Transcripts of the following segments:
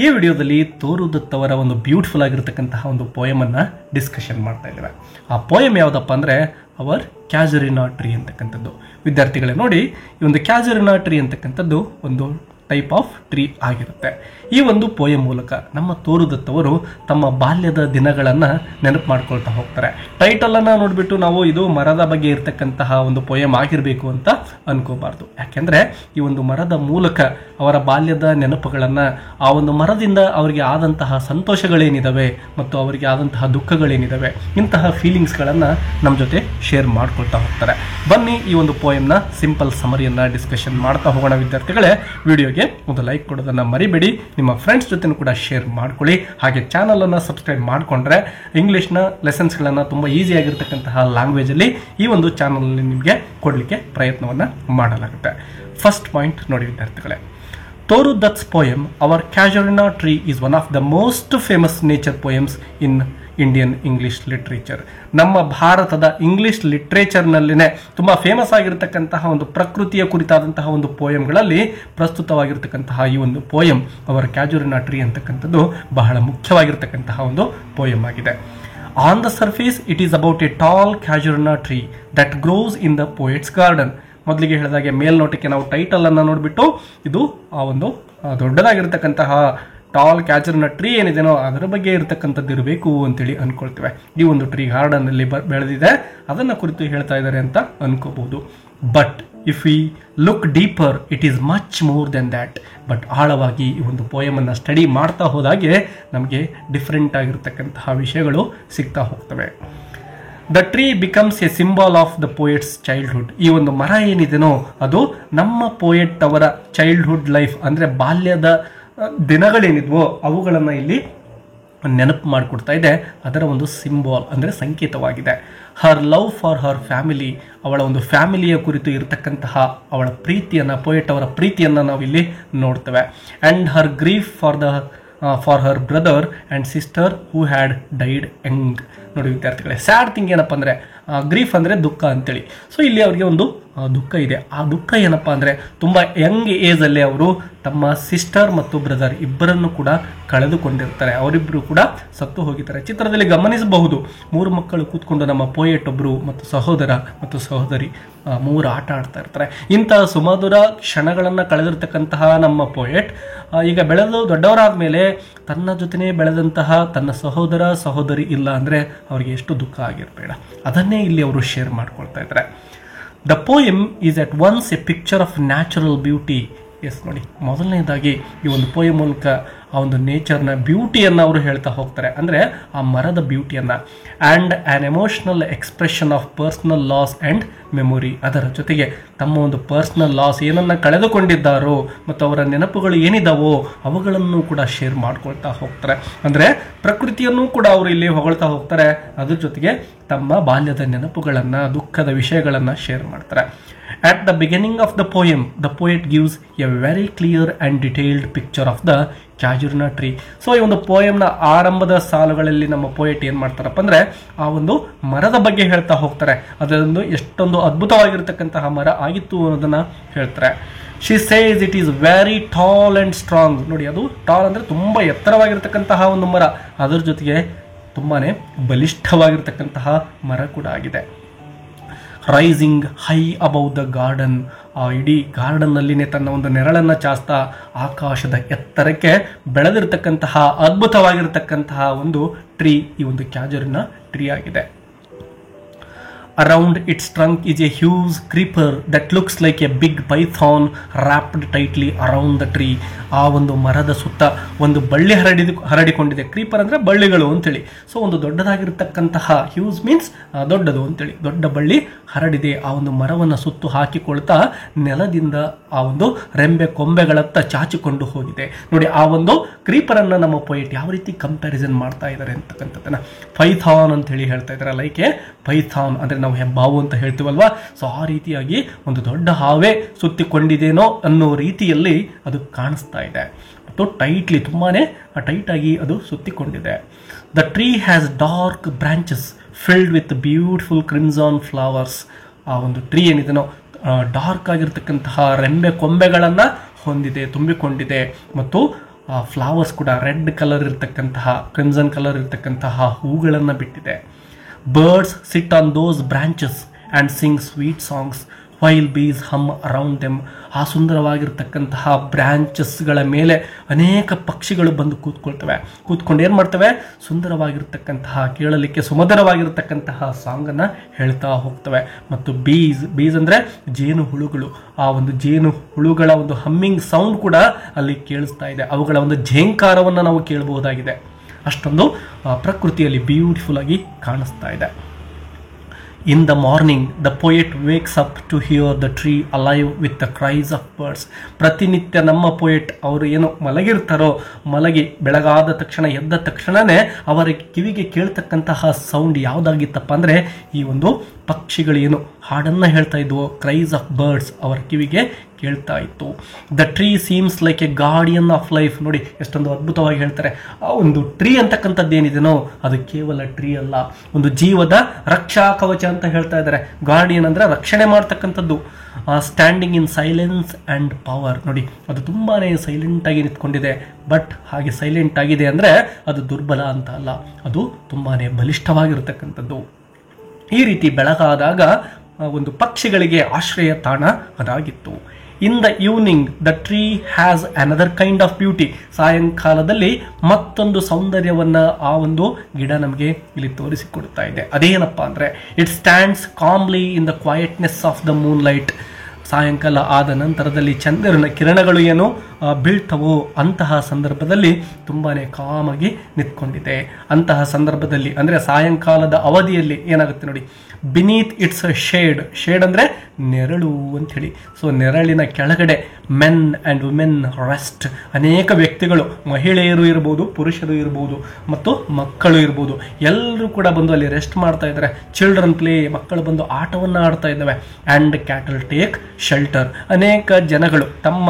ಈ ವಿಡಿಯೋದಲ್ಲಿ ತೋರು ದತ್ ಅವರ ಒಂದು ಬ್ಯೂಟಿಫುಲ್ ಆಗಿರತಕ್ಕಂತಹ ಒಂದು ಪೋಯಮ್ ಅನ್ನ ಡಿಸ್ಕಷನ್ ಮಾಡ್ತಾ ಇದ್ದೇವೆ. ಆ ಪೋಯಮ್ ಯಾವುದಪ್ಪ ಅಂದ್ರೆ ಅವರ್ ಕ್ಯಾಜುರಿನಾ ಟ್ರೀ ಅಂತಕ್ಕಂಥದ್ದು. ವಿದ್ಯಾರ್ಥಿಗಳೇ ನೋಡಿ, ಈ ಒಂದು ಕ್ಯಾಜುರಿನಾ ಟ್ರೀ ಅಂತಕ್ಕಂಥದ್ದು ಒಂದು ಟೈಪ್ ಆಫ್ ಟ್ರೀ ಆಗಿರುತ್ತೆ. ಈ ಒಂದು ಪೋಯಮ್ ಮೂಲಕ ನಮ್ಮ ತೋರು ದತ್ ಅವರು ತಮ್ಮ ಬಾಲ್ಯದ ದಿನಗಳನ್ನು ನೆನಪು ಮಾಡ್ಕೊಳ್ತಾ ಹೋಗ್ತಾರೆ. ಟೈಟಲ್ ಅನ್ನ ನೋಡ್ಬಿಟ್ಟು ನಾವು ಇದು ಮರದ ಬಗ್ಗೆ ಇರತಕ್ಕಂತಹ ಒಂದು ಪೋಯಮ್ ಆಗಿರಬೇಕು ಅಂತ ಅನ್ಕೋಬಾರ್ದು. ಯಾಕೆಂದ್ರೆ ಈ ಒಂದು ಮರದ ಮೂಲಕ ಅವರ ಬಾಲ್ಯದ ನೆನಪುಗಳನ್ನ, ಆ ಒಂದು ಮರದಿಂದ ಅವರಿಗೆ ಆದಂತಹ ಸಂತೋಷಗಳೇನಿದಾವೆ ಮತ್ತು ಅವರಿಗೆ ಆದಂತಹ ದುಃಖಗಳೇನಿದಾವೆ, ಇಂತಹ ಫೀಲಿಂಗ್ಸ್ಗಳನ್ನ ನಮ್ಮ ಜೊತೆ ಶೇರ್ ಮಾಡ್ಕೊಳ್ತಾ ಹೋಗ್ತಾರೆ. ಬನ್ನಿ ಈ ಒಂದು ಪೋಯಮ್ನ ಸಿಂಪಲ್ ಸಮರಿಯನ್ನ ಡಿಸ್ಕಷನ್ ಮಾಡ್ತಾ ಹೋಗೋಣ. ವಿದ್ಯಾರ್ಥಿಗಳೇ, ವಿಡಿಯೋಗೆ ಒಂದು ಲೈಕ್ ಕೊಡೋದನ್ನ ಮರಿಬೇಡಿ. ನಿಮ್ಮ ಫ್ರೆಂಡ್ಸ್ ಜೊತೆ ಕೂಡ ಶೇರ್ ಮಾಡ್ಕೊಳ್ಳಿ. ಹಾಗೆ ಚಾನಲ್ ಅನ್ನ ಸಬ್ಸ್ಕ್ರೈಬ್ ಮಾಡ್ಕೊಂಡ್ರೆ ಇಂಗ್ಲಿಷ್ನ ಲೆಸನ್ಸ್ಗಳನ್ನ ತುಂಬಾ ಈಸಿ ಆಗಿರ್ತಕ್ಕಂತಹ ಲ್ಯಾಂಗ್ವೇಜ್ ಅಲ್ಲಿ ಈ ಒಂದು ಚಾನಲ್ ನಿಮಗೆ ಕೊಡ್ಲಿಕ್ಕೆ ಪ್ರಯತ್ನವನ್ನ ಮಾಡಲಾಗುತ್ತೆ. ಫಸ್ಟ್ ಪಾಯಿಂಟ್ ನೋಡಿ ವಿದ್ಯಾರ್ಥಿಗಳೇ, ತೋರು ದತ್'s poem Our Casuarina Tree is one of the most famous nature poems in Indian English literature. ನಮ್ಮ ಭಾರತದ ಇಂಗ್ಲಿಷ್ ಲಿಟ್ರೇಚರ್ನಲ್ಲಿನೇ ತುಂಬ ಫೇಮಸ್ ಆಗಿರತಕ್ಕಂತಹ ಒಂದು ಪ್ರಕೃತಿಯ ಕುರಿತಾದಂತಹ ಒಂದು ಪೋಯಮ್ಗಳಲ್ಲಿ ಪ್ರಸ್ತುತವಾಗಿರ್ತಕ್ಕಂತಹ ಈ ಒಂದು ಪೋಯಮ್ ಅವರ್ ಕ್ಯಾಜುರಿನಾ ಟ್ರೀ ಅಂತಕ್ಕಂಥದ್ದು ಬಹಳ ಮುಖ್ಯವಾಗಿರ್ತಕ್ಕಂತಹ ಒಂದು ಪೋಯಮ್ ಆಗಿದೆ. On the surface it is about a tall casuarina tree that grows in the poet's garden. ಮೊದಲಿಗೆ ಹೇಳಿದಾಗೆ ಮೇಲ್ನೋಟಕ್ಕೆ ನಾವು ಟೈಟಲ್ ಅನ್ನ ನೋಡ್ಬಿಟ್ಟು ಇದು ಆ ಒಂದು ದೊಡ್ಡದಾಗಿರ್ತಕ್ಕಂತಹ ಟಾಲ್ ಕ್ಯಾಜುರಿನಾ ಟ್ರೀ ಏನಿದೆನೋ ಅದರ ಬಗ್ಗೆ ಇರತಕ್ಕಂಥದ್ದು ಇರಬೇಕು ಅಂತೇಳಿ ಅನ್ಕೊಳ್ತೇವೆ. ಈ ಒಂದು ಟ್ರೀ ಗಾರ್ಡನ್ ಅಲ್ಲಿ ಬೆಳೆದಿದೆ, ಅದನ್ನ ಕುರಿತು ಹೇಳ್ತಾ ಇದ್ದಾರೆ ಅಂತ ಅನ್ಕೋಬಹುದು. But if we look deeper it is much more then that. But ಆಳವಾಗಿ ಈ ಒಂದು ಪೋಯಮ್ ಅನ್ನ ಸ್ಟಡಿ ಮಾಡ್ತಾ ಹೋದಾಗೆ ನಮಗೆ ಡಿಫ್ರೆಂಟ್ ಆಗಿರ್ತಕ್ಕಂತಹ ವಿಷಯಗಳು ಸಿಗ್ತಾ ಹೋಗ್ತವೆ. The tree becomes A symbol of the poets childhood. ಈ ಒಂದು ಮರ ಏನಿದೆನೋ ಅದು ನಮ್ಮ ಪೋಯಟ್ ಅವರ ಚೈಲ್ಡ್ಹುಡ್ ಲೈಫ್ ಅಂದ್ರೆ ಬಾಲ್ಯದ ದಿನಗಳೇನಿದ್ವೋ ಅವುಗಳನ್ನು ಇಲ್ಲಿ ನೆನಪು ಮಾಡಿಕೊಡ್ತಾ ಇದೆ. ಅದರ ಒಂದು ಸಿಂಬಾಲ್ ಅಂದರೆ ಸಂಕೇತವಾಗಿದೆ. ಹರ್ ಲವ್ ಫಾರ್ ಹರ್ ಫ್ಯಾಮಿಲಿ, ಅವಳ ಒಂದು ಫ್ಯಾಮಿಲಿಯ ಕುರಿತು ಇರತಕ್ಕಂತಹ ಅವಳ ಪ್ರೀತಿಯನ್ನು, ಪೋಯಟ್ ಅವರ ಪ್ರೀತಿಯನ್ನು ನಾವು ಇಲ್ಲಿ ನೋಡ್ತೇವೆ. And her grief for her brother and sister who had died Young. ನೋಡಿ ವಿದ್ಯಾರ್ಥಿಗಳೇ, ಸ್ಯಾಡ್ ಥಿಂಗ್ ಏನಪ್ಪ ಅಂದರೆ ಗ್ರೀಫ್ ಅಂದರೆ ದುಃಖ ಅಂತೇಳಿ. ಸೊ ಇಲ್ಲಿ ಅವರಿಗೆ ಒಂದು ದುಃಖ ಇದೆ. ಆ ದುಃಖ ಏನಪ್ಪ ಅಂದರೆ ತುಂಬ ಯಂಗ್ ಏಜಲ್ಲಿ ಅವರು ತಮ್ಮ ಸಿಸ್ಟರ್ ಮತ್ತು ಬ್ರದರ್ ಇಬ್ಬರನ್ನು ಕೂಡ ಕಳೆದುಕೊಂಡಿರ್ತಾರೆ. ಅವರಿಬ್ಬರು ಕೂಡ ಸತ್ತು ಹೋಗಿದ್ದಾರೆ. ಚಿತ್ರದಲ್ಲಿ ಗಮನಿಸಬಹುದು, 3 ಮಕ್ಕಳು ಕೂತ್ಕೊಂಡು ನಮ್ಮ ಪೋಯೆಟ್ ಒಬ್ಬರು ಮತ್ತು ಸಹೋದರ ಮತ್ತು ಸಹೋದರಿ 3 ಆಟ ಆಡ್ತಾ ಇರ್ತಾರೆ. ಇಂತಹ ಸುಮಧುರ ಕ್ಷಣಗಳನ್ನು ಕಳೆದಿರ್ತಕ್ಕಂತಹ ನಮ್ಮ ಪೋಯೆಟ್ ಈಗ ಬೆಳೆದು ದೊಡ್ಡವರಾದ ಮೇಲೆ ತನ್ನ ಜೊತೆನೇ ಬೆಳೆದಂತಹ ತನ್ನ ಸಹೋದರ ಸಹೋದರಿ ಇಲ್ಲ ಅಂದರೆ ಅವರಿಗೆ ಎಷ್ಟು ದುಃಖ ಆಗಿರಬೇಡ, ಅದನ್ನೇ ಇಲ್ಲಿ ಅವರು ಶೇರ್ ಮಾಡ್ಕೊಳ್ತಾ ಇದ್ದಾರೆ. The poem is at once a picture of natural beauty. Yes ನೋಡಿ, ಮೊದಲನೇದಾಗಿ ಈ ಒಂದು ಪೋಯಮ್ ಮೂಲಕ ಆ ಒಂದು ನೇಚರ್ನ ಬ್ಯೂಟಿಯನ್ನು ಅವರು ಹೇಳ್ತಾ ಹೋಗ್ತಾರೆ, ಅಂದರೆ ಆ ಮರದ ಬ್ಯೂಟಿಯನ್ನು. And an emotional expression of personal loss and memory. ಅದರ ಜೊತೆಗೆ ತಮ್ಮ ಒಂದು ಪರ್ಸ್ನಲ್ ಲಾಸ್ ಏನನ್ನು ಕಳೆದುಕೊಂಡಿದ್ದಾರೋ ಮತ್ತು ಅವರ ನೆನಪುಗಳು ಏನಿದಾವೋ ಅವುಗಳನ್ನು ಕೂಡ ಶೇರ್ ಮಾಡ್ಕೊಳ್ತಾ ಹೋಗ್ತಾರೆ. ಅಂದರೆ ಪ್ರಕೃತಿಯನ್ನು ಕೂಡ ಅವರು ಇಲ್ಲಿ ಹೊಗಳ್ತಾ ಹೋಗ್ತಾರೆ, ಅದ್ರ ಜೊತೆಗೆ ತಮ್ಮ ಬಾಲ್ಯದ ನೆನಪುಗಳನ್ನು, ದುಃಖದ ವಿಷಯಗಳನ್ನು ಶೇರ್ ಮಾಡ್ತಾರೆ. At the beginning of the poem, the poet gives a very clear and detailed picture of the casuarina tree. So ಈ ಒಂದು ಪೋಯಮ್ನ ಆರಂಭದ ಸಾಲುಗಳಲ್ಲಿ ನಮ್ಮ ಪೋಯೆಟ್ ಏನು ಮಾಡ್ತಾರಪ್ಪ ಅಂದರೆ ಆ ಒಂದು ಮರದ ಬಗ್ಗೆ ಹೇಳ್ತಾ ಹೋಗ್ತಾರೆ. ಅದೊಂದು ಎಷ್ಟೊಂದು ಅದ್ಭುತವಾಗಿರ್ತಕ್ಕಂತಹ ಮರ ಆಗಿತ್ತು ಅನ್ನೋದನ್ನ ಹೇಳ್ತಾರೆ. She says it is very tall and strong. ನೋಡಿ, ಅದು ಟಾಲ್ ಅಂದರೆ ತುಂಬ ಎತ್ತರವಾಗಿರ್ತಕ್ಕಂತಹ ಒಂದು ಮರ, ಅದರ ಜೊತೆಗೆ ತುಂಬಾ ಬಲಿಷ್ಠವಾಗಿರ್ತಕ್ಕಂತಹ ಮರ ಕೂಡ ಆಗಿದೆ. Rising high above the garden. ಆ ಇಡೀ ಗಾರ್ಡನ್ನಲ್ಲಿನೇ ತನ್ನ ಒಂದು ನೆರಳನ್ನು ಚಾಸ್ತಾ ಆಕಾಶದ ಎತ್ತರಕ್ಕೆ ಬೆಳೆದಿರ್ತಕ್ಕಂತಹ ಅದ್ಭುತವಾಗಿರ್ತಕ್ಕಂತಹ ಒಂದು ಟ್ರೀ ಈ ಒಂದು ಕ್ಯಾಜುರಿನಾ ಟ್ರೀ ಆಗಿದೆ. Around its trunk is a huge creeper that looks like a big python wrapped tightly around the tree. ಆ ಒಂದು ಮರದ ಸುತ್ತ ಒಂದು ಬಳ್ಳಿ ಹರಡಿಕೊಂಡಿದೆ. ಕ್ರೀಪರ್ ಅಂದರೆ ಬಳ್ಳಿಗಳು ಅಂತೇಳಿ. ಸೊ ಒಂದು ದೊಡ್ಡದಾಗಿರ್ತಕ್ಕಂತಹ, ಹ್ಯೂಸ್ ಮೀನ್ಸ್ ದೊಡ್ಡದು ಅಂತೇಳಿ, ದೊಡ್ಡ ಬಳ್ಳಿ ಹರಡಿದೆ. ಆ ಒಂದು ಮರವನ್ನು ಸುತ್ತು ಹಾಕಿಕೊಳ್ತಾ ನೆಲದಿಂದ ಆ ಒಂದು ರೆಂಬೆ ಕೊಂಬೆಗಳತ್ತ ಚಾಚಿಕೊಂಡು ಹೋಗಿದೆ. ನೋಡಿ, ಆ ಒಂದು ಕ್ರೀಪರನ್ನು ನಮ್ಮ ಪೋಯೆಟ್ ಯಾವ ರೀತಿ ಕಂಪ್ಯಾರಿಸನ್ ಮಾಡ್ತಾ ಇದ್ದಾರೆ ಅಂತಕ್ಕಂಥದ್ದನ್ನ ಪೈಥಾನ್ ಅಂತ ಹೇಳಿ ಹೇಳ್ತಾ ಇದ್ದಾರೆ. ಲೈಕ್ ಎ ಪೈಥಾನ್ ಅಂದರೆ ನಾವು ಹೆಬ್ಬಾವು ಅಂತ ಹೇಳ್ತೀವಲ್ವಾ, ಸೊ ಆ ರೀತಿಯಾಗಿ ಒಂದು ದೊಡ್ಡ ಹಾವೇ ಸುತ್ತಿಕೊಂಡಿದೇನೋ ಅನ್ನೋ ರೀತಿಯಲ್ಲಿ ಅದು ಕಾಣಿಸ್ತಾ ಇದೆ. ಮತ್ತು ಟೈಟ್ಲಿ, ತುಂಬಾನೇ ಟೈಟ್ ಆಗಿ ಅದು ಸುತ್ತಿಕೊಂಡಿದೆ. The tree has dark branches filled with beautiful crimson flowers. ಆ ಒಂದು ಟ್ರೀ ಏನಿದೆನೋ ಡಾರ್ಕ್ ಆಗಿರ್ತಕ್ಕಂತಹ ರೆಂಬೆ ಕೊಂಬೆಗಳನ್ನು ಹೊಂದಿದೆ, ತುಂಬಿಕೊಂಡಿದೆ. ಮತ್ತು ಫ್ಲವರ್ಸ್ ಕೂಡ ರೆಡ್ ಕಲರ್ ಇರ್ತಕ್ಕಂತಹ, ಕ್ರಿಮ್ಸನ್ ಕಲರ್ ಇರ್ತಕ್ಕಂತಹ ಹೂಗಳನ್ನು ಬಿಟ್ಟಿದೆ. Birds sit on those branches and sing sweet songs while bees hum around them. ಆ ಸುಂದರವಾಗಿರ್ತಕ್ಕಂತಹ ಬ್ರಾಂಚಸ್ಗಳ ಮೇಲೆ ಅನೇಕ ಪಕ್ಷಿಗಳು ಬಂದು ಕೂತ್ಕೊಂಡು ಏನು ಮಾಡ್ತವೆ, ಸುಂದರವಾಗಿರ್ತಕ್ಕಂತಹ, ಕೇಳಲಿಕ್ಕೆ ಸುಮಧುರವಾಗಿರ್ತಕ್ಕಂತಹ ಸಾಂಗನ್ನು ಹೇಳ್ತಾ ಹೋಗ್ತವೆ. ಮತ್ತು ಬೀಸ್ ಅಂದರೆ ಜೇನು ಹುಳುಗಳು, ಆ ಒಂದು ಜೇನು ಹುಳುಗಳ ಒಂದು ಹಮ್ಮಿಂಗ್ ಸೌಂಡ್ ಕೂಡ ಅಲ್ಲಿ ಕೇಳಿಸ್ತಾ ಇದೆ. ಅವುಗಳ ಒಂದು ಝೇಂಕಾರವನ್ನು ನಾವು ಕೇಳಬಹುದಾಗಿದೆ. ಅಷ್ಟೊಂದು ಪ್ರಕೃತಿಯಲ್ಲಿ ಬ್ಯೂಟಿಫುಲ್ ಆಗಿ ಕಾಣಿಸ್ತಾ ಇದೆ. In the morning, the poet wakes up to hear the tree alive with the cries of birds. ಪ್ರತಿನಿತ್ಯ ನಮ್ಮ ಪೋಯೆಟ್ ಅವರು ಏನು ಮಲಗಿರ್ತಾರೋ, ಮಲಗಿ ಬೆಳಗಾದ ತಕ್ಷಣ ಎದ್ದ ತಕ್ಷಣವೇ ಅವರ ಕಿವಿಗೆ ಕೇಳ್ತಕ್ಕಂತಹ ಸೌಂಡ್ ಯಾವುದಾಗಿತ್ತಪ್ಪ ಅಂದರೆ ಈ ಒಂದು ಪಕ್ಷಿಗಳು ಏನು ಹಾಡನ್ನು ಹೇಳ್ತಾ ಇದ್ವು, ಕ್ರೈಸ್ ಆಫ್ ಬರ್ಡ್ಸ್ ಅವರ ಕಿವಿಗೆ ಕೇಳ್ತಾ ಇತ್ತು. The tree seems like A guardian of life. ನೋಡಿ ಎಷ್ಟೊಂದು ಅದ್ಭುತವಾಗಿ ಹೇಳ್ತಾರೆ. ಆ ಒಂದು ಟ್ರೀ ಅಂತಕ್ಕಂಥದ್ದು ಏನಿದೆನೋ ಅದು ಕೇವಲ ಟ್ರೀ ಅಲ್ಲ, ಒಂದು ಜೀವದ ರಕ್ಷಾ ಕವಚ ಅಂತ ಹೇಳ್ತಾ ಇದ್ದಾರೆ. ಗಾರ್ಡಿಯನ್ ಅಂದರೆ ರಕ್ಷಣೆ ಮಾಡ್ತಕ್ಕಂಥದ್ದು. Standing in silence and power. ನೋಡಿ ಅದು ತುಂಬಾ ಸೈಲೆಂಟಾಗಿ ನಿಂತ್ಕೊಂಡಿದೆ. ಬಟ್ ಹಾಗೆ ಸೈಲೆಂಟ್ ಆಗಿದೆ ಅಂದರೆ ಅದು ದುರ್ಬಲ ಅಂತ ಅಲ್ಲ, ಅದು ತುಂಬಾ ಬಲಿಷ್ಠವಾಗಿರ್ತಕ್ಕಂಥದ್ದು. ಈ ರೀತಿ ಬೆಳಗಾದಾಗ ಒಂದು ಪಕ್ಷಿಗಳಿಗೆ ಆಶ್ರಯ ತಾಣ ಅದಾಗಿತ್ತು. In the evening the tree has another kind of beauty. ಸಾಯಂಕಾಲದಲ್ಲಿ ಮತ್ತೊಂದು ಸೌಂದರ್ಯವನ್ನು ಆ ಒಂದು ಗಿಡ ನಮಗೆ ಇಲ್ಲಿ ತೋರಿಸಿಕೊಡ್ತಾ ಇದೆ. ಅದೇನಪ್ಪ ಅಂದರೆ it stands calmly in the quietness of the moonlight. ಸಾಯಂಕಾಲ ಆದ ನಂತರದಲ್ಲಿ ಚಂದ್ರನ ಕಿರಣಗಳು ಏನು ಬೀಳ್ತವೋ ಅಂತಹ ಸಂದರ್ಭದಲ್ಲಿ ತುಂಬಾ ಕಾಮಾಗಿ ನಿಂತ್ಕೊಂಡಿದೆ. ಅಂತಹ ಸಂದರ್ಭದಲ್ಲಿ ಅಂದರೆ ಸಾಯಂಕಾಲದ ಅವಧಿಯಲ್ಲಿ ಏನಾಗುತ್ತೆ ನೋಡಿ, ಬಿನೀತ್ ಇಟ್ಸ್ ಶೇಡ್ ಅಂದರೆ ನೆರಳು ಅಂಥೇಳಿ. ಸೊ ನೆರಳಿನ ಕೆಳಗಡೆ ಮೆನ್ ಆ್ಯಂಡ್ ವುಮೆನ್ ರೆಸ್ಟ್. ಅನೇಕ ವ್ಯಕ್ತಿಗಳು, ಮಹಿಳೆಯರು ಇರ್ಬೋದು, ಪುರುಷರು ಇರ್ಬೋದು, ಮತ್ತು ಮಕ್ಕಳು ಇರ್ಬೋದು, ಎಲ್ಲರೂ ಕೂಡ ಬಂದು ಅಲ್ಲಿ ರೆಸ್ಟ್ ಮಾಡ್ತಾ ಇದ್ದಾರೆ. ಚಿಲ್ಡ್ರನ್ ಪ್ಲೇ, ಮಕ್ಕಳು ಬಂದು ಆಟವನ್ನು ಆಡ್ತಾ ಇದ್ದಾವೆ. And cattle take shelter. ಅನೇಕ ಜನಗಳು ತಮ್ಮ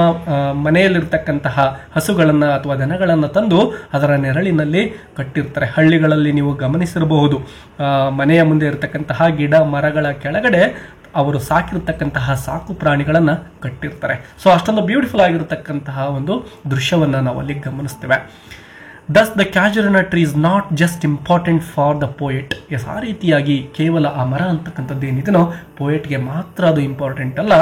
ಮನೆಯಲ್ಲಿರ್ತಕ್ಕಂತಹ ಹಸುಗಳನ್ನು ಅಥವಾ ದನಗಳನ್ನು ತಂದು ಅದರ ನೆರಳಿನಲ್ಲಿ ಕಟ್ಟಿರ್ತಾರೆ. ಹಳ್ಳಿಗಳಲ್ಲಿ ನೀವು ಗಮನಿಸಿರಬಹುದು, ಮನೆಯ ಮುಂದೆ ಇರತಕ್ಕಂತಹ ಗಿಡ ಮರಗಳ ಕೆಳಗಡೆ ಅವರು ಸಾಕಿರ್ತಕ್ಕಂತಹ ಸಾಕು ಪ್ರಾಣಿಗಳನ್ನು ಕಟ್ಟಿರ್ತಾರೆ. ಸೊ ಅಷ್ಟೊಂದು ಬ್ಯೂಟಿಫುಲ್ ಆಗಿರತಕ್ಕಂತಹ ಒಂದು ದೃಶ್ಯವನ್ನು ನಾವು ಅಲ್ಲಿ ಗಮನಿಸ್ತೇವೆ. Thus the casuarina tree is not just important for the poet. Yes, ಆ ರೀತಿಯಾಗಿ ಕೇವಲ ಆ ಮರ ಅಂತಕ್ಕಂಥದ್ದು ಏನಿದೆನೋ ಪೋಯೆಟ್ಗೆ ಮಾತ್ರ ಅದು ಇಂಪಾರ್ಟೆಂಟ್ ಅಲ್ಲ,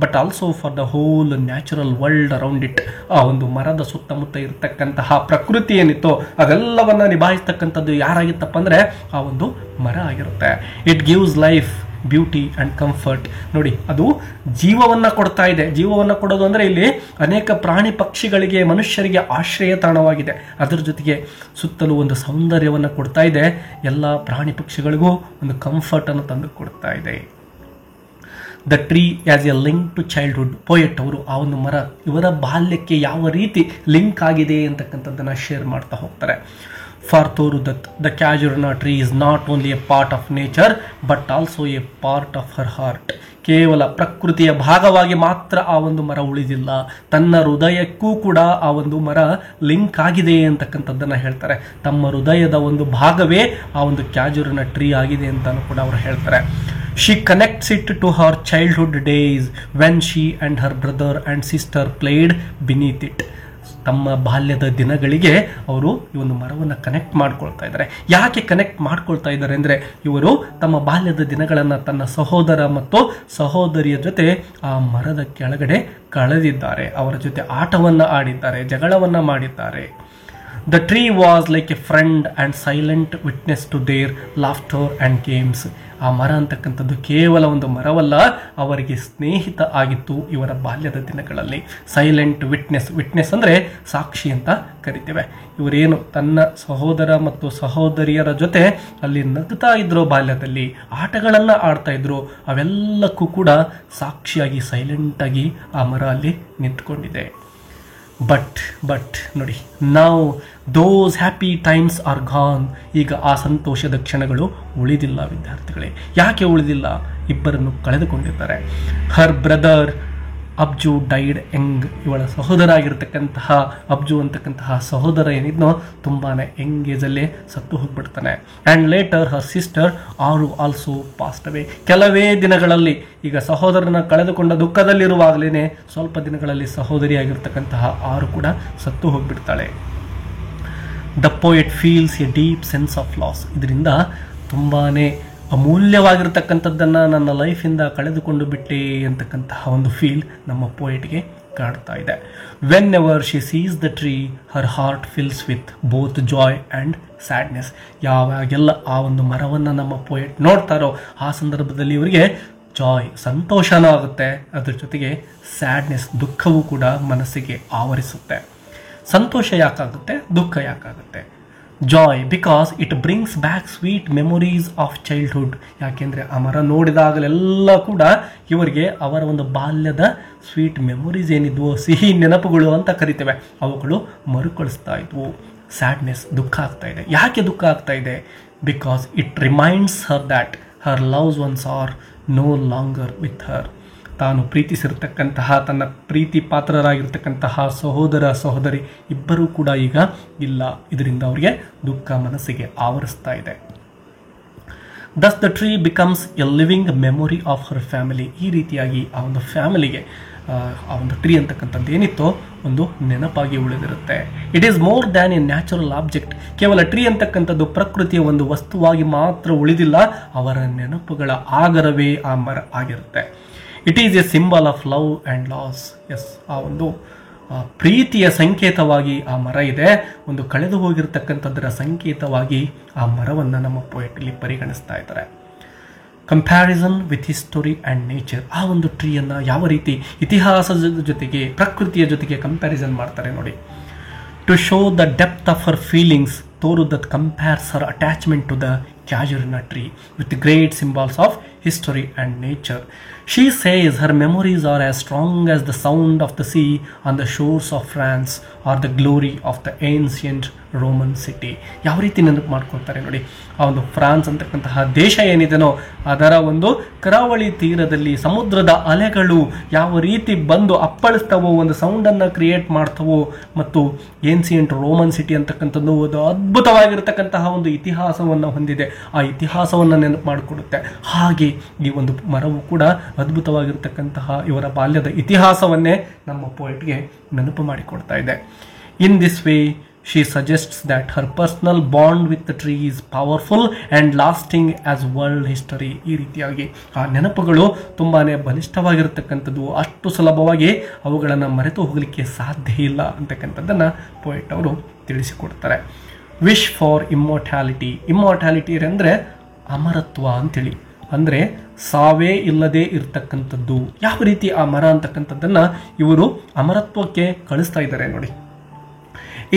but also for the whole natural world around it. ಆ ಒಂದು ಮರದ ಸುತ್ತಮುತ್ತ ಇರತಕ್ಕಂತಹ ಪ್ರಕೃತಿ ಏನಿತ್ತೋ ಅದೆಲ್ಲವನ್ನ ನಿಭಾಯಿಸ್ತಕ್ಕಂಥದ್ದು ಯಾರಾಗಿತ್ತಪ್ಪ ಅಂದರೆ ಆ ಒಂದು ಮರ ಆಗಿರುತ್ತೆ. It gives life, beauty and comfort. ನೋಡಿ ಅದು ಜೀವವನ್ನು ಕೊಡ್ತಾ ಇದೆ. ಜೀವವನ್ನು ಕೊಡೋದು ಅಂದರೆ ಇಲ್ಲಿ ಅನೇಕ ಪ್ರಾಣಿ ಪಕ್ಷಿಗಳಿಗೆ, ಮನುಷ್ಯರಿಗೆ ಆಶ್ರಯ ತಾಣವಾಗಿದೆ. ಅದರ ಜೊತೆಗೆ ಸುತ್ತಲೂ ಒಂದು ಸೌಂದರ್ಯವನ್ನು ಕೊಡ್ತಾ ಇದೆ. ಎಲ್ಲ ಪ್ರಾಣಿ ಪಕ್ಷಿಗಳಿಗೂ ಒಂದು ಕಂಫರ್ಟನ್ನು ತಂದು ಕೊಡ್ತಾ ಇದೆ. The tree as a link to childhood. Poet ಅವರು ಆ ಒಂದು ಮರ ಇವರ ಬಾಲ್ಯಕ್ಕೆ ಯಾವ ರೀತಿ ಲಿಂಕ್ ಆಗಿದೆ ಅಂತಕ್ಕಂಥದ್ದನ್ನು ಶೇರ್ ಮಾಡ್ತಾ ಹೋಗ್ತಾರೆ. For Toru Dutt, the casuarina tree is not only a part of nature but also a part of her heart. ಕೇವಲ ಪ್ರಕೃತಿಯ ಭಾಗವಾಗಿ ಮಾತ್ರ ಆ ಒಂದು ಮರ ಉಳಿದಿಲ್ಲ, ತನ್ನ ಹೃದಯಕ್ಕೂ ಕೂಡ ಆ ಒಂದು ಮರ ಲಿಂಕ್ ಆಗಿದೆ ಅಂತಕ್ಕಂಥದ್ದನ್ನು ಹೇಳ್ತಾರೆ. ತಮ್ಮ ಹೃದಯದ ಒಂದು ಭಾಗವೇ ಆ ಒಂದು ಕ್ಯಾಜುರಿನಾ ಟ್ರೀ ಆಗಿದೆ ಅಂತಲೂ ಕೂಡ ಅವರು ಹೇಳ್ತಾರೆ. She connects it to her childhood days when she and her brother and sister played beneath it. ತಮ್ಮ ಬಾಲ್ಯದ ದಿನಗಳಿಗೆ ಅವರು ಈ ಒಂದು ಮರವನ್ನು ಕನೆಕ್ಟ್ ಮಾಡ್ಕೊಳ್ತಾ ಇದ್ದಾರೆ. ಯಾಕೆ ಕನೆಕ್ಟ್ ಮಾಡ್ಕೊಳ್ತಾ ಇದ್ದಾರೆ ಅಂದರೆ ಇವರು ತಮ್ಮ ಬಾಲ್ಯದ ದಿನಗಳನ್ನು ತನ್ನ ಸಹೋದರ ಮತ್ತು ಸಹೋದರಿಯ ಜೊತೆ ಆ ಮರದ ಕೆಳಗಡೆ ಕಳೆದಿದ್ದಾರೆ. ಅವರ ಜೊತೆ ಆಟವನ್ನು ಆಡಿದ್ದಾರೆ, ಜಗಳವನ್ನು ಮಾಡಿದ್ದಾರೆ. The tree was like a friend and silent witness to their laughter and games. ಆ ಮರ ಅಂತಕ್ಕಂಥದ್ದು ಕೇವಲ ಒಂದು ಮರವಲ್ಲ, ಅವರಿಗೆ ಸ್ನೇಹಿತ ಆಗಿತ್ತು ಇವರ ಬಾಲ್ಯದ ದಿನಗಳಲ್ಲಿ. ಸೈಲೆಂಟ್ ವಿಟ್ನೆಸ್ ಅಂದರೆ ಸಾಕ್ಷಿ ಅಂತ ಕರಿತೇವೆ. ಇವರೇನು ತನ್ನ ಸಹೋದರ ಮತ್ತು ಸಹೋದರಿಯರ ಜೊತೆ ಅಲ್ಲಿ ನಗ್ತಾ ಇದ್ರು, ಬಾಲ್ಯದಲ್ಲಿ ಆಟಗಳನ್ನು ಆಡ್ತಾ ಇದ್ರು, ಅವೆಲ್ಲಕ್ಕೂ ಕೂಡ ಸಾಕ್ಷಿಯಾಗಿ ಸೈಲೆಂಟಾಗಿ ಆ ಮರ ಅಲ್ಲಿ ನಿಂತ್ಕೊಂಡಿದೆ. ಬಟ್ ನೋಡಿ, ನಾವು ದೋಸ್ ಹ್ಯಾಪಿ ಟೈಮ್ಸ್ ಆರ್ ಗಾನ್. ಈಗ ಆ ಸಂತೋಷದ ಕ್ಷಣಗಳು ಉಳಿದಿಲ್ಲ ವಿದ್ಯಾರ್ಥಿಗಳೇ. ಯಾಕೆ ಉಳಿದಿಲ್ಲ? ಇಬ್ಬರನ್ನು ಕಳೆದುಕೊಂಡಿದ್ದಾರೆ. Her brother Abju died young. ಇವಳ ಸಹೋದರ ಆಗಿರ್ತಕ್ಕಂತಹ ಅಬ್ಜು ಅಂತಕ್ಕಂತಹ ಸಹೋದರ ಏನಿದ್ನೋ ತುಂಬಾನೇ ಯಂಗ್ ಏಜಲ್ಲೇ ಸತ್ತು ಹೋಗ್ಬಿಡ್ತಾನೆ. ಆ್ಯಂಡ್ ಲೇಟರ್ ಹರ್ ಸಿಸ್ಟರ್ ಆರು ಆಲ್ಸೋ ಪಾಸ್ಟ್ ಅವೇ. ಕೆಲವೇ ದಿನಗಳಲ್ಲಿ, ಈಗ ಸಹೋದರನ ಕಳೆದುಕೊಂಡ ದುಃಖದಲ್ಲಿರುವಾಗಲೇ ಸ್ವಲ್ಪ ದಿನಗಳಲ್ಲಿ ಸಹೋದರಿಯಾಗಿರ್ತಕ್ಕಂತಹ ಆರು ಕೂಡ ಸತ್ತು ಹೋಗ್ಬಿಡ್ತಾಳೆ. The poet feels a deep sense of loss. ಇದರಿಂದ ತುಂಬಾನೇ ಅಮೂಲ್ಯವಾಗಿರ್ತಕ್ಕಂಥದ್ದನ್ನು ನನ್ನ ಲೈಫಿಂದ ಕಳೆದುಕೊಂಡು ಬಿಟ್ಟೆ ಅಂತಕ್ಕಂತಹ ಒಂದು ಫೀಲ್ ನಮ್ಮ ಪೋಯೆಟ್ಗೆ ಕಾಡ್ತಾ ಇದೆ. Whenever she sees the tree her heart fills with both joy and sadness. ಯಾವಾಗೆಲ್ಲ ಆ ಒಂದು ಮರವನ್ನು ನಮ್ಮ ಪೋಯೆಟ್ ನೋಡ್ತಾರೋ ಆ ಸಂದರ್ಭದಲ್ಲಿ ಇವರಿಗೆ ಜಾಯ್, ಸಂತೋಷನೂ ಆಗುತ್ತೆ, ಅದ್ರ ಜೊತೆಗೆ ಸ್ಯಾಡ್ನೆಸ್, ದುಃಖವೂ ಕೂಡ ಮನಸ್ಸಿಗೆ ಆವರಿಸುತ್ತೆ. ಸಂತೋಷ ಯಾಕಾಗುತ್ತೆ, ದುಃಖ ಯಾಕಾಗುತ್ತೆ? Joy because it brings back sweet memories of childhood. ಯಾಕೆಂದರೆ ಆ ಮರ ನೋಡಿದಾಗಲೆಲ್ಲ ಕೂಡ ಇವರಿಗೆ ಅವರ ಒಂದು ಬಾಲ್ಯದ ಸ್ವೀಟ್ ಮೆಮೊರೀಸ್ ಏನಿದ್ವು, ಸಿಹಿ ನೆನಪುಗಳು ಅಂತ ಕರಿತೇವೆ, ಅವುಗಳು ಮರುಕಳಿಸ್ತಾ ಇದ್ವು. ಸ್ಯಾಡ್ನೆಸ್, ದುಃಖ ಆಗ್ತಾ ಇದೆ. ಯಾಕೆ ದುಃಖ ಆಗ್ತಾ ಇದೆ? Because it reminds her that her loves ones are no longer with her. ತಾನು ಪ್ರೀತಿಸಿರ್ತಕ್ಕಂತಹ, ತನ್ನ ಪ್ರೀತಿ ಪಾತ್ರರಾಗಿರ್ತಕ್ಕಂತಹ ಸಹೋದರ ಸಹೋದರಿ ಇಬ್ಬರೂ ಕೂಡ ಈಗ ಇಲ್ಲ. ಇದರಿಂದ ಅವರಿಗೆ ದುಃಖ ಮನಸ್ಸಿಗೆ ಆವರಿಸ್ತಾ ಇದೆ. Thus the tree becomes a living memory of her family. ಈ ರೀತಿಯಾಗಿ ಆ ಒಂದು ಫ್ಯಾಮಿಲಿಗೆ ಆ ಒಂದು ಟ್ರೀ ಅಂತಕ್ಕಂಥದ್ದು ಏನಿತ್ತೋ ಒಂದು ನೆನಪಾಗಿ ಉಳಿದಿರುತ್ತೆ. It is more than a natural object. ಕೇವಲ ಟ್ರೀ ಅಂತಕ್ಕಂಥದ್ದು ಪ್ರಕೃತಿಯ ಒಂದು ವಸ್ತುವಾಗಿ ಮಾತ್ರ ಉಳಿದಿಲ್ಲ, ಅವರ ನೆನಪುಗಳ ಆಗರವೇ ಆ ಮರ ಆಗಿರುತ್ತೆ. It is a symbol of love and loss. Yes, ಆ ಒಂದು ಪ್ರೀತಿಯ ಸಂಕೇತವಾಗಿ ಆ ಮರ ಇದೆ. ಒಂದು ಕಳೆದು ಹೋಗಿರ್ತಕ್ಕಂಥದ್ದರ ಸಂಕೇತವಾಗಿ ಆ ಮರವನ್ನು ನಮ್ಮ ಪೋಯೆಟ್ ಇಲ್ಲಿ ಪರಿಗಣಿಸ್ತಾ ಇದ್ದಾರೆ. Comparison with history and nature. ಆ ಒಂದು ಟ್ರೀಯನ್ನು ಯಾವ ರೀತಿ ಇತಿಹಾಸದ ಜೊತೆಗೆ, ಪ್ರಕೃತಿಯ ಜೊತೆಗೆ ಕಂಪ್ಯಾರಿಸನ್ ಮಾಡ್ತಾರೆ ನೋಡಿ. To show the depth of her feelings, Toru Dutt compares her attachment to the casuarina tree with great symbols of history and nature. She says her memories are as strong as the sound of the sea on the shores of France or the glory of the ancient Roman city. ಯಾವ ರೀತಿ ನೆನಪು ಮಾಡ್ಕೊಳ್ತಾರೆ ನೋಡಿ. ಆ ಒಂದು France ಅಂತಕ್ಕಂತಹ ದೇಶ ಏನಿದೆನೋ ಅದರ ಒಂದು ಕರಾವಳಿ ತೀರದಲ್ಲಿ ಸಮುದ್ರದ ಅಲೆಗಳು ಯಾವ ರೀತಿ ಬಂದು ಅಪ್ಪಳಿಸ್ತವೋ, ಒಂದು ಸೌಂಡನ್ನು ಕ್ರಿಯೇಟ್ ಮಾಡ್ತವೋ, ಮತ್ತು ಏನ್ಸಿಯಂಟ್ ರೋಮನ್ ಸಿಟಿ ಅಂತಕ್ಕಂಥದ್ದು ಒಂದು ಅದ್ಭುತವಾಗಿರ್ತಕ್ಕಂತಹ ಒಂದು ಇತಿಹಾಸವನ್ನು ಹೊಂದಿದೆ. ಆ ಇತಿಹಾಸವನ್ನು ನೆನಪು ಮಾಡಿಕೊಡುತ್ತೆ. ಹಾಗೆ ಈ ಒಂದು ಮರವು ಕೂಡ ಅದ್ಭುತವಾಗಿರ್ತಕ್ಕಂತಹ ಇವರ ಬಾಲ್ಯದ ಇತಿಹಾಸವನ್ನೇ ನಮ್ಮ ಪೋಯೆಟ್ಗೆ ನೆನಪು ಮಾಡಿಕೊಡ್ತಾ ಇದೆ. In this way she suggests that her personal bond with the tree is powerful and lasting as world history. ಈ ರೀತಿಯಾಗಿ ಆ ನೆನಪುಗಳು ತುಂಬಾನೇ ಬಲಿಷ್ಠವಾಗಿರ್ತಕ್ಕಂಥದ್ದು, ಅಷ್ಟು ಸುಲಭವಾಗಿ ಅವುಗಳನ್ನು ಮರೆತು ಹೋಗಲಿಕ್ಕೆ ಸಾಧ್ಯ ಇಲ್ಲ ಅಂತಕ್ಕಂಥದ್ದನ್ನು ಪೋಯೆಟ್ ಅವರು ತಿಳಿಸಿಕೊಡ್ತಾರೆ. Wish for ಇಮ್ಮೋರ್ಟ್ಯಾಲಿಟಿ. ಇಮ್ಮೋರ್ಟ್ಯಾಲಿಟಿ ಅಂದರೆ ಅಮರತ್ವ ಅಂತೇಳಿ, ಅಂದರೆ ಸಾವೇ ಇಲ್ಲದೆ ಇರ್ತಕ್ಕಂಥದ್ದು. ಯಾವ ರೀತಿ ಆ ಮರ ಅಂತಕ್ಕಂಥದ್ದನ್ನು ಇವರು ಅಮರತ್ವಕ್ಕೆ ಕಳಿಸ್ತಾ ಇದ್ದಾರೆ ನೋಡಿ.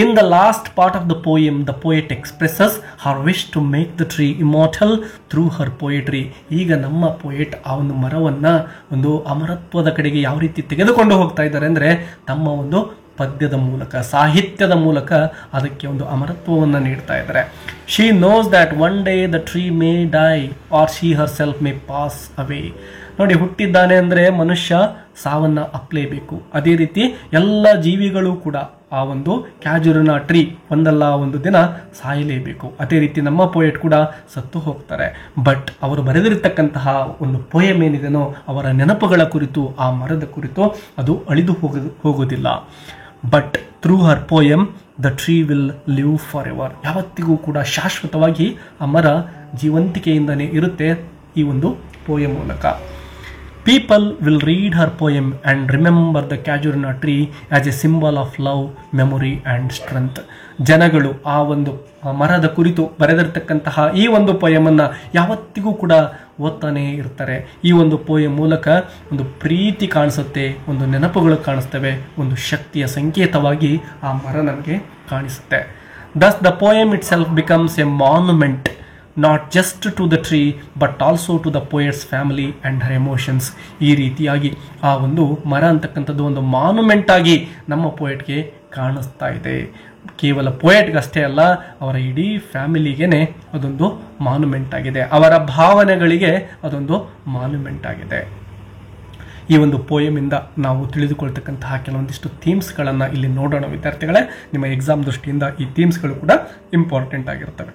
In the last part of the poem, the poet expresses her wish to make the tree immortal through her poetry. ಈಗ ನಮ್ಮ ಪೋಯೆಟ್ ಆ ಒಂದು ಮರವನ್ನು ಒಂದು ಅಮರತ್ವದ ಕಡೆಗೆ ಯಾವ ರೀತಿ ತೆಗೆದುಕೊಂಡು ಹೋಗ್ತಾ ಇದ್ದಾರೆ ಅಂದರೆ, ತಮ್ಮ ಒಂದು ಪದ್ಯದ ಮೂಲಕ, ಸಾಹಿತ್ಯದ ಮೂಲಕ ಅದಕ್ಕೆ ಒಂದು ಅಮರತ್ವವನ್ನು ನೀಡ್ತಾ ಇದ್ದಾರೆ. She knows that one day the tree may die or she herself may pass away. ನೋಡಿ, ಹುಟ್ಟಿದ್ದಾನೆ ಅಂದರೆ ಮನುಷ್ಯ ಸಾವನ್ನು ಅಪ್ಪಲೇಬೇಕು. ಅದೇ ರೀತಿ ಎಲ್ಲ ಜೀವಿಗಳು ಕೂಡ ಆ ಒಂದು ಕ್ಯಾಜುರಿನಾ ಟ್ರೀ ಒಂದಲ್ಲ ಒಂದು ದಿನ ಸಾಯಲೇಬೇಕು. ಅದೇ ರೀತಿ ನಮ್ಮ ಪೋಯೆಟ್ ಕೂಡ ಸತ್ತು ಹೋಗ್ತಾರೆ. ಬಟ್ ಅವರು ಬರೆದಿರತಕ್ಕಂತಹ ಒಂದು ಪೋಯಮ್ ಏನಿದೆನೋ ಅವರ ನೆನಪುಗಳ ಕುರಿತು, ಆ ಮರದ ಕುರಿತು, ಅದು ಅಳಿದು ಹೋಗೋದಿಲ್ಲ. But through her poem the tree will live forever. ಯಾವತ್ತಿಗೂ ಕೂಡ ಶಾಶ್ವತವಾಗಿ ಆ ಮರ ಜೀವಂತಿಕೆಯಿಂದನೇ ಇರುತ್ತೆ ಈ ಒಂದು ಪೋಯಮ್ ಮೂಲಕ. People will read her poem and remember the casuarina tree as a symbol of love, memory and strength. ಜನಗಳು ಆ ಒಂದು ಮರದ ಕುರಿತು ಬರೆದಿರ್ತಕ್ಕಂತಹ ಈ ಒಂದು ಪೋಯಮನ್ನು ಯಾವತ್ತಿಗೂ ಕೂಡ ಓದ್ತಾನೆ ಇರ್ತಾರೆ. ಈ ಒಂದು ಪೋಯಮ್ ಮೂಲಕ ಒಂದು ಪ್ರೀತಿ ಕಾಣಿಸುತ್ತೆ, ಒಂದು ನೆನಪುಗಳು ಕಾಣಿಸ್ತವೆ, ಒಂದು ಶಕ್ತಿಯ ಸಂಕೇತವಾಗಿ ಆ ಮರ ನಮಗೆ ಕಾಣಿಸುತ್ತೆ. Thus the poem itself becomes a monument not just to the tree but also to the poet's family and her emotions. ಈ ರೀತಿಯಾಗಿ ಆ ಒಂದು ಮರ ಅಂತಕ್ಕಂಥದ್ದು ಒಂದು ಮಾನ್ಯುಮೆಂಟ್ ಆಗಿ ನಮ್ಮ ಪೋಯೆಟ್ಗೆ ಕಾಣಿಸ್ತಾ ಇದೆ. ಕೇವಲ ಪೋಯೆಟ್ಗಷ್ಟೇ ಅಲ್ಲ, ಅವರ ಇಡೀ ಫ್ಯಾಮಿಲಿಗೇನೆ ಅದೊಂದು ಮಾನ್ಯುಮೆಂಟ್ ಆಗಿದೆ. ಅವರ ಭಾವನೆಗಳಿಗೆ ಅದೊಂದು ಮಾನ್ಯುಮೆಂಟ್ ಆಗಿದೆ. ಈ ಒಂದು ಪೋಯಮಿಂದ ನಾವು ತಿಳಿದುಕೊಳ್ತಕ್ಕಂತಹ ಕೆಲವೊಂದಿಷ್ಟು ಥೀಮ್ಸ್ಗಳನ್ನು ಇಲ್ಲಿ ನೋಡೋಣ ವಿದ್ಯಾರ್ಥಿಗಳೇ. ನಿಮ್ಮ ಎಕ್ಸಾಮ್ ದೃಷ್ಟಿಯಿಂದ ಈ ಥೀಮ್ಸ್ಗಳು ಕೂಡ ಇಂಪಾರ್ಟೆಂಟ್ ಆಗಿರ್ತವೆ.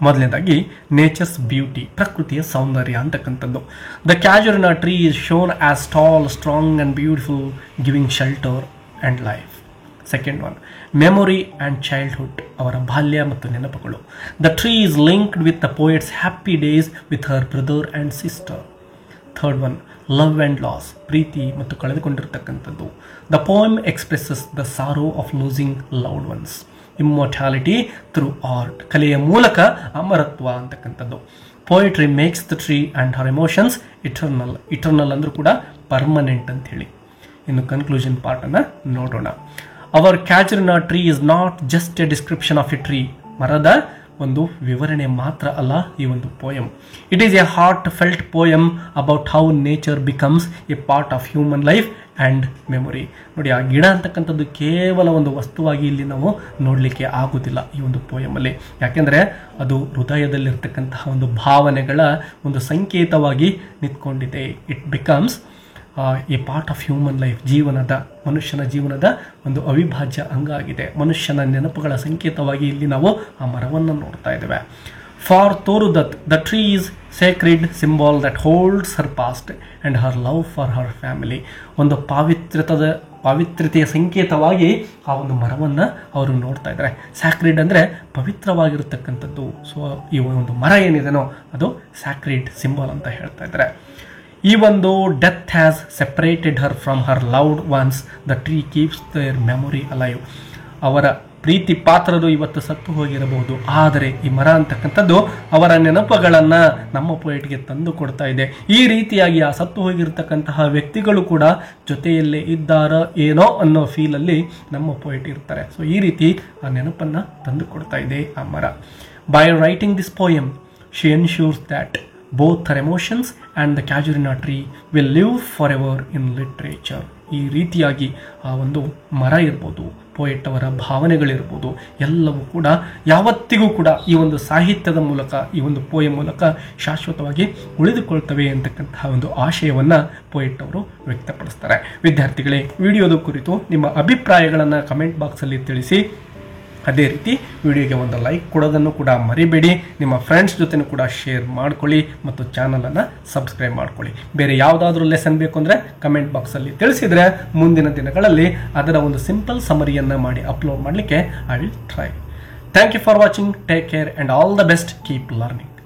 ಮೊದಲನೇದಾಗಿ ನೇಚರ್ಸ್ ಬ್ಯೂಟಿ, ಪ್ರಕೃತಿಯ ಸೌಂದರ್ಯ ಅಂತಕ್ಕಂಥದ್ದು. The casuarina tree is shown as tall, strong and beautiful, giving shelter and life. Second one, memory and childhood, ಅವರ ಬಾಲ್ಯ ಮತ್ತು ನೆನಪುಗಳು. The tree is linked with the poet's happy days with her brother and sister. Third one, love and loss, ಪ್ರೀತಿ ಮತ್ತು ಕಳೆದುಕೊಂಡಿರ್ತಕ್ಕಂಥದ್ದು. The poem expresses the sorrow of losing loved ones. Immortality through art, ಕಲೆಯ ಮೂಲಕ ಅಮರತ್ವ ಅಂತಕ್ಕಂಥದ್ದು. Poetry makes the tree and her emotions eternal. Eternal ಅಂದರೂ ಕೂಡ permanent ಅಂತ ಹೇಳಿ. ಇನ್ನು ಕನ್ಕ್ಲೂಷನ್ ಪಾರ್ಟನ್ನು ನೋಡೋಣ. Our casuarina tree is not just a description of a tree, ಮರದ ಒಂದು ವಿವರಣೆ ಮಾತ್ರ ಅಲ್ಲ ಈ ಒಂದು poem. It is a heartfelt poem about how nature becomes a part of human life and memory. ನೋಡಿ, ಆ ಗಿಡ ಅಂತಕ್ಕಂಥದ್ದು ಕೇವಲ ಒಂದು ವಸ್ತುವಾಗಿ ಇಲ್ಲಿ ನಾವು ನೋಡಲಿಕ್ಕೆ ಆಗೋದಿಲ್ಲ ಈ ಒಂದು ಪೋಯಮಲ್ಲಿ. ಯಾಕೆಂದರೆ ಅದು ಹೃದಯದಲ್ಲಿರ್ತಕ್ಕಂತಹ ಒಂದು ಭಾವನೆಗಳ ಒಂದು ಸಂಕೇತವಾಗಿ ನಿಂತ್ಕೊಂಡಿದೆ. It becomes a part of human life, ಮನುಷ್ಯನ ಜೀವನದ ಒಂದು ಅವಿಭಾಜ್ಯ ಅಂಗ ಆಗಿದೆ. ಮನುಷ್ಯನ ನೆನಪುಗಳ ಸಂಕೇತವಾಗಿ ಇಲ್ಲಿ ನಾವು ಆ ಮರವನ್ನು ನೋಡ್ತಾ ಇದ್ದೇವೆ. For Toru Dutt, the tree is sacred symbol that holds her past and her love for her family. ಒಂದು ಪಾವಿತ್ರ್ಯತೆಯ ಸಂಕೇತವಾಗಿ ಆ ಒಂದು ಮರವನ್ನು ಅವರು ನೋಡ್ತಾ ಇದ್ದಾರೆ. ಸ್ಯಾಕ್ರಿಡ್ ಅಂದರೆ ಪವಿತ್ರವಾಗಿರತಕ್ಕಂಥದ್ದು. ಸೊ ಈ ಒಂದು ಮರ ಏನಿದೆನೋ ಅದು ಸ್ಯಾಕ್ರಿಡ್ ಸಿಂಬಾಲ್ ಅಂತ ಹೇಳ್ತಾ ಇದ್ದಾರೆ. ಈ ಒಂದು death has separated her from her loved ones, the tree keeps their memory alive. ಅವರ ಪ್ರೀತಿ ಪಾತ್ರರು ಇವತ್ತು ಸತ್ತು ಹೋಗಿರಬಹುದು, ಆದರೆ ಈ ಮರ ಅಂತಕ್ಕಂಥದ್ದು ಅವರ ನೆನಪುಗಳನ್ನು ನಮ್ಮ ಪೋಯಟ್ಗೆ ತಂದು ಕೊಡ್ತಾ ಇದೆ. ಈ ರೀತಿಯಾಗಿ ಆ ಸತ್ತು ಹೋಗಿರ್ತಕ್ಕಂತಹ ವ್ಯಕ್ತಿಗಳು ಕೂಡ ಜೊತೆಯಲ್ಲೇ ಇದ್ದಾರೋ ಏನೋ ಅನ್ನೋ ಫೀಲಲ್ಲಿ ನಮ್ಮ ಪೋಯಟ್ ಇರ್ತಾರೆ. ಸೊ ಈ ರೀತಿ ಆ ನೆನಪನ್ನು ತಂದು ಕೊಡ್ತಾ ಇದೆ ಆ ಮರ. By writing this poem she ensures that both her emotions and the casuarina tree will live forever in literature. ಈ ರೀತಿಯಾಗಿ ಆ ಒಂದು ಮರ ಇರ್ಬೋದು, ಪೋಯೆಟ್ ಅವರ ಭಾವನೆಗಳಿರ್ಬೋದು, ಎಲ್ಲವೂ ಕೂಡ ಯಾವತ್ತಿಗೂ ಕೂಡ ಈ ಒಂದು ಸಾಹಿತ್ಯದ ಮೂಲಕ, ಈ ಒಂದು ಪೋಯಮ್ ಮೂಲಕ ಶಾಶ್ವತವಾಗಿ ಉಳಿದುಕೊಳ್ತವೆ ಅಂತಕ್ಕಂತಹ ಒಂದು ಆಶಯವನ್ನು ಪೋಯೆಟ್ ಅವರು ವ್ಯಕ್ತಪಡಿಸ್ತಾರೆ. ವಿದ್ಯಾರ್ಥಿಗಳೇ, ವಿಡಿಯೋದ ಕುರಿತು ನಿಮ್ಮ ಅಭಿಪ್ರಾಯಗಳನ್ನು ಕಮೆಂಟ್ ಬಾಕ್ಸಲ್ಲಿ ತಿಳಿಸಿ. ಅದೇ ರೀತಿ ವಿಡಿಯೋಗೆ ಒಂದು ಲೈಕ್ ಕೊಡೋದನ್ನು ಕೂಡ ಮರಿಬೇಡಿ. ನಿಮ್ಮ ಫ್ರೆಂಡ್ಸ್ ಜೊತೆನೂ ಕೂಡ ಶೇರ್ ಮಾಡ್ಕೊಳ್ಳಿ ಮತ್ತು ಚಾನಲನ್ನು ಸಬ್ಸ್ಕ್ರೈಬ್ ಮಾಡ್ಕೊಳ್ಳಿ. ಬೇರೆ ಯಾವುದಾದ್ರೂ ಲೆಸನ್ ಬೇಕು ಅಂದರೆ ಕಮೆಂಟ್ ಬಾಕ್ಸಲ್ಲಿ ತಿಳಿಸಿದರೆ ಮುಂದಿನ ದಿನಗಳಲ್ಲಿ ಅದರ ಒಂದು ಸಿಂಪಲ್ ಸಮರಿಯನ್ನು ಮಾಡಿ ಅಪ್ಲೋಡ್ ಮಾಡಲಿಕ್ಕೆ I will try. Thank you for watching. Take care and all the best. Keep learning.